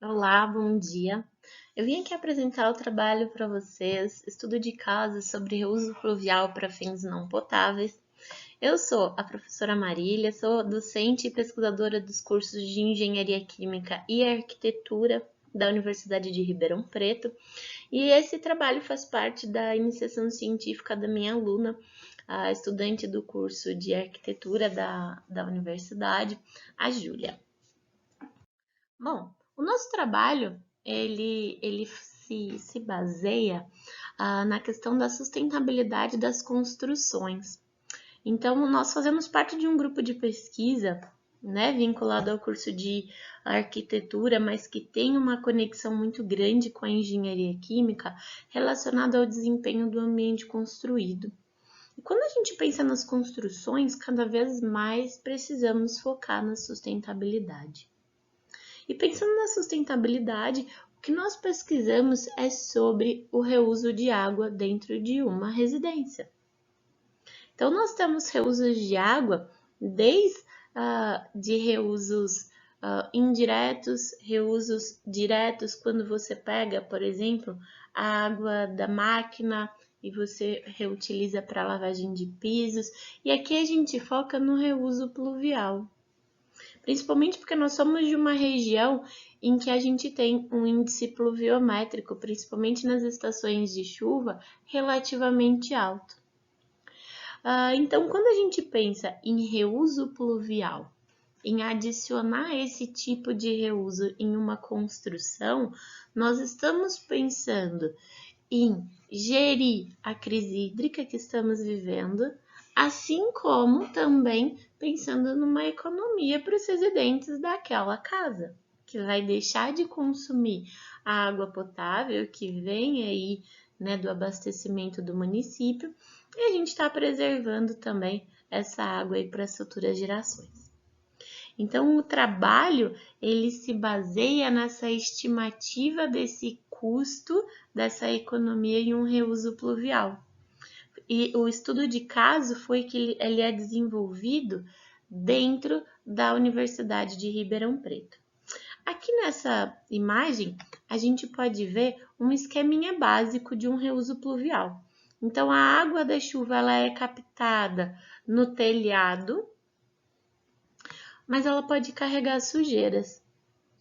Olá, bom dia. Eu vim aqui apresentar o trabalho para vocês, estudo de caso sobre reuso pluvial para fins não potáveis. Eu sou a professora Marília, sou docente e pesquisadora dos cursos de Engenharia Química e Arquitetura da Universidade de Ribeirão Preto, e esse trabalho faz parte da iniciação científica da minha aluna, a estudante do curso de Arquitetura da universidade, a Júlia. Bom, o nosso trabalho, ele se baseia na questão da sustentabilidade das construções. Então, nós fazemos parte de um grupo de pesquisa, né, vinculado ao curso de arquitetura, mas que tem uma conexão muito grande com a engenharia química relacionada ao desempenho do ambiente construído. E quando a gente pensa nas construções, cada vez mais precisamos focar na sustentabilidade. E pensando na sustentabilidade, o que nós pesquisamos é sobre o reuso de água dentro de uma residência. Então, nós temos reusos de água desde de reusos indiretos, reusos diretos, quando você pega, por exemplo, a água da máquina e você reutiliza para lavagem de pisos. E aqui a gente foca no reuso pluvial, principalmente porque nós somos de uma região em que a gente tem um índice pluviométrico, principalmente nas estações de chuva, relativamente alto. Então, quando a gente pensa em reuso pluvial, em adicionar esse tipo de reuso em uma construção, nós estamos pensando em gerir a crise hídrica que estamos vivendo, assim como também pensando numa economia para os residentes daquela casa, que vai deixar de consumir a água potável que vem aí, né, do abastecimento do município, e a gente está preservando também essa água aí para as futuras gerações. Então, o trabalho, ele se baseia nessa estimativa desse custo, dessa economia em um reuso pluvial. E o estudo de caso foi que ele é desenvolvido dentro da Universidade de Ribeirão Preto. Aqui nessa imagem, a gente pode ver um esqueminha básico de um reuso pluvial. Então, a água da chuva ela é captada no telhado, mas ela pode carregar sujeiras.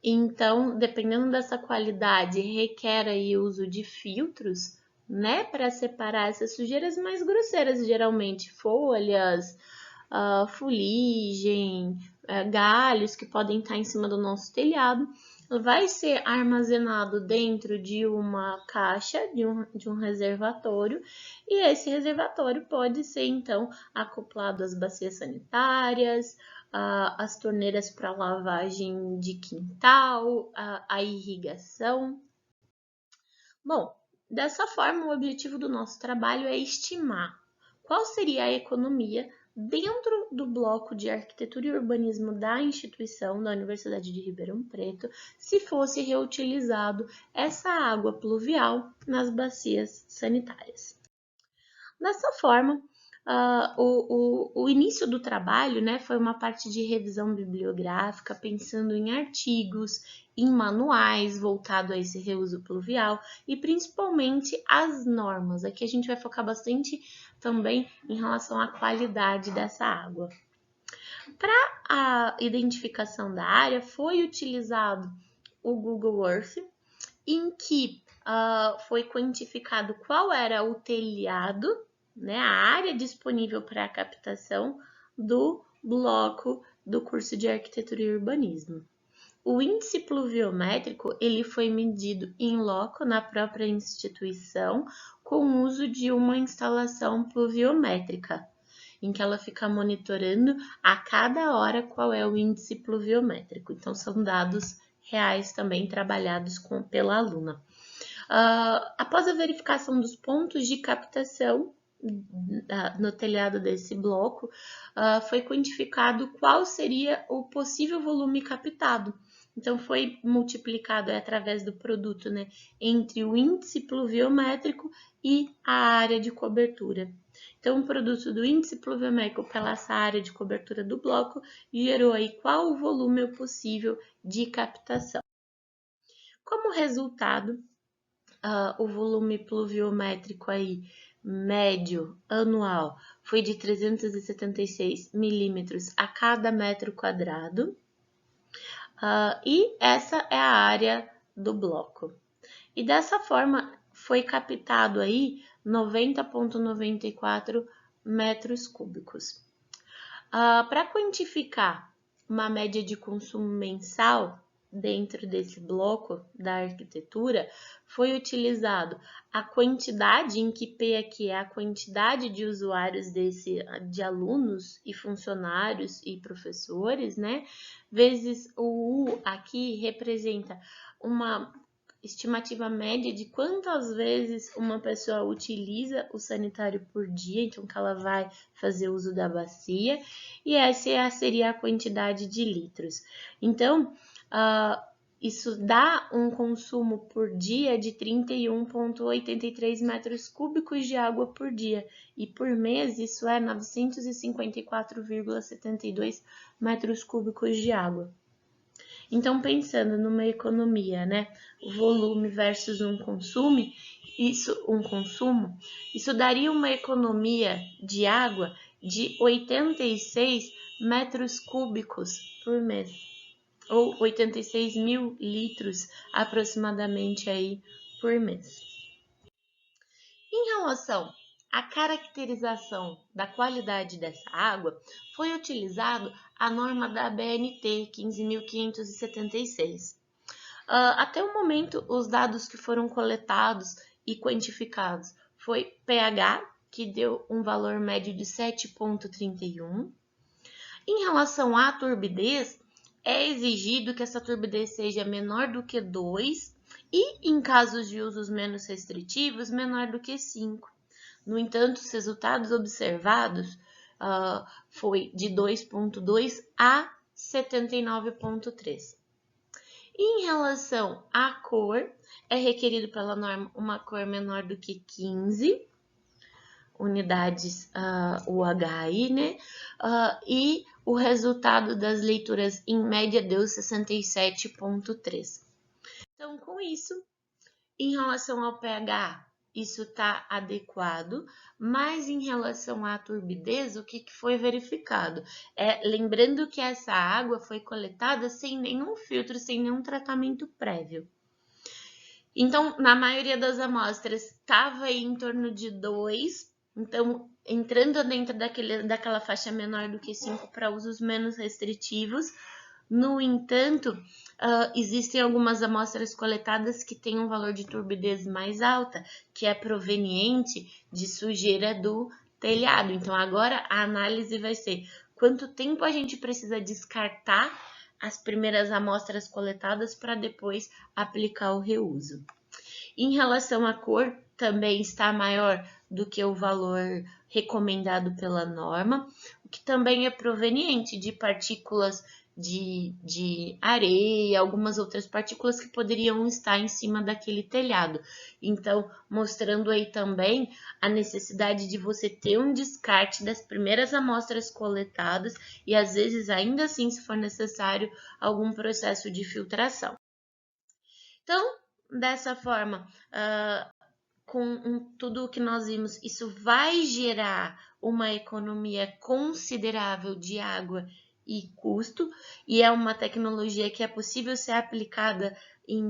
Então, dependendo dessa qualidade, requer aí o uso de filtros, né, para separar essas sujeiras mais grosseiras, geralmente folhas, fuligem, galhos que podem estar em cima do nosso telhado. Vai ser armazenado dentro de uma caixa, de um reservatório, e esse reservatório pode ser então acoplado às bacias sanitárias, as torneiras para lavagem de quintal, a irrigação. Bom, dessa forma, o objetivo do nosso trabalho é estimar qual seria a economia dentro do bloco de arquitetura e urbanismo da instituição da Universidade de Ribeirão Preto se fosse reutilizado essa água pluvial nas bacias sanitárias. Dessa forma, o início do trabalho, né, foi uma parte de revisão bibliográfica, pensando em artigos, em manuais voltado a esse reuso pluvial e principalmente as normas. Aqui a gente vai focar bastante também em relação à qualidade dessa água. Para a identificação da área, foi utilizado o Google Earth, em que foi quantificado qual era o telhado, né, a área disponível para a captação do bloco do curso de Arquitetura e Urbanismo. O índice pluviométrico ele foi medido em loco na própria instituição com o uso de uma instalação pluviométrica, em que ela fica monitorando a cada hora qual é o índice pluviométrico. Então, são dados reais também trabalhados pela aluna. Após a verificação dos pontos de captação no telhado desse bloco, foi quantificado qual seria o possível volume captado. Então, foi multiplicado através do produto, né, entre o índice pluviométrico e a área de cobertura. Então, o produto do índice pluviométrico pela essa área de cobertura do bloco gerou aí qual o volume possível de captação. Como resultado, o volume pluviométrico aí médio anual foi de 376 milímetros a cada metro quadrado, e essa é a área do bloco. E dessa forma foi captado aí 90,94 metros cúbicos. Para quantificar uma média de consumo mensal dentro desse bloco da arquitetura, foi utilizado a quantidade, em que P aqui é a quantidade de usuários de alunos e funcionários e professores, né? Vezes o U aqui representa uma estimativa média de quantas vezes uma pessoa utiliza o sanitário por dia, então que ela vai fazer uso da bacia, e essa seria a quantidade de litros. Então, isso dá um consumo por dia de 31,83 metros cúbicos de água por dia, e por mês isso é 954,72 metros cúbicos de água. Então, pensando numa economia, né, volume versus um consumo, isso daria uma economia de água de 86 metros cúbicos por mês, ou 86 mil litros aproximadamente aí por mês. Em relação à caracterização da qualidade dessa água, foi utilizado a norma da ABNT 15.576. Até o momento, os dados que foram coletados e quantificados foi pH, que deu um valor médio de 7,31. Em relação à turbidez, é exigido que essa turbidez seja menor do que 2 e, em casos de usos menos restritivos, menor do que 5. No entanto, os resultados observados foi de 2,2 a 79,3. Em relação à cor, é requerido pela norma uma cor menor do que 15 unidades UHI, né? E o resultado das leituras em média deu 67,3. Então, com isso, em relação ao pH, isso está adequado, mas em relação à turbidez, o que foi verificado? Lembrando que essa água foi coletada sem nenhum filtro, sem nenhum tratamento prévio. Então, na maioria das amostras, estava em torno de 2, então, entrando dentro daquela faixa menor do que 5 para usos menos restritivos. No entanto, existem algumas amostras coletadas que têm um valor de turbidez mais alta, que é proveniente de sujeira do telhado. Então, agora a análise vai ser quanto tempo a gente precisa descartar as primeiras amostras coletadas para depois aplicar o reuso. Em relação à cor, também está maior do que o valor recomendado pela norma, o que também é proveniente de partículas de areia, algumas outras partículas que poderiam estar em cima daquele telhado. Então, mostrando aí também a necessidade de você ter um descarte das primeiras amostras coletadas e, às vezes, ainda assim, se for necessário, algum processo de filtração. Então, dessa forma, com tudo o que nós vimos, isso vai gerar uma economia considerável de água e custo, e é uma tecnologia que é possível ser aplicada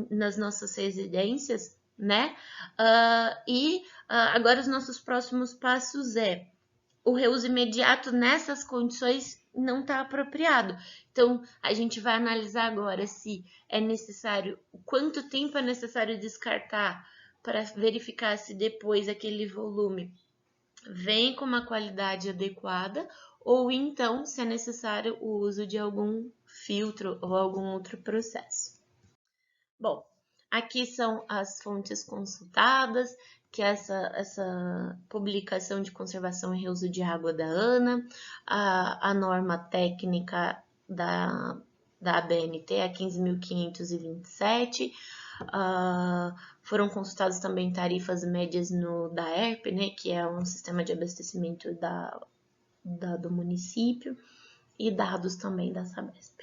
nas nossas residências, né? Agora os nossos próximos passos o reuso imediato nessas condições não está apropriado. Então, a gente vai analisar agora se é necessário, quanto tempo é necessário descartar para verificar se depois aquele volume vem com uma qualidade adequada, ou então se é necessário o uso de algum filtro ou algum outro processo. Bom, aqui são as fontes consultadas, que é essa publicação de conservação e reuso de água da ANA, a norma técnica da ABNT, a 15.527, foram consultadas também tarifas médias no DAERP, né, que é um sistema de abastecimento do município, e dados também da Sabesp.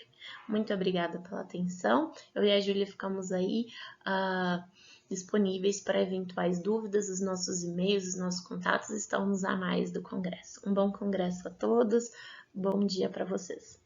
Muito obrigada pela atenção. Eu e a Júlia ficamos aí disponíveis para eventuais dúvidas. Os nossos e-mails, os nossos contatos estão nos anais do Congresso. Um bom Congresso a todos, bom dia para vocês.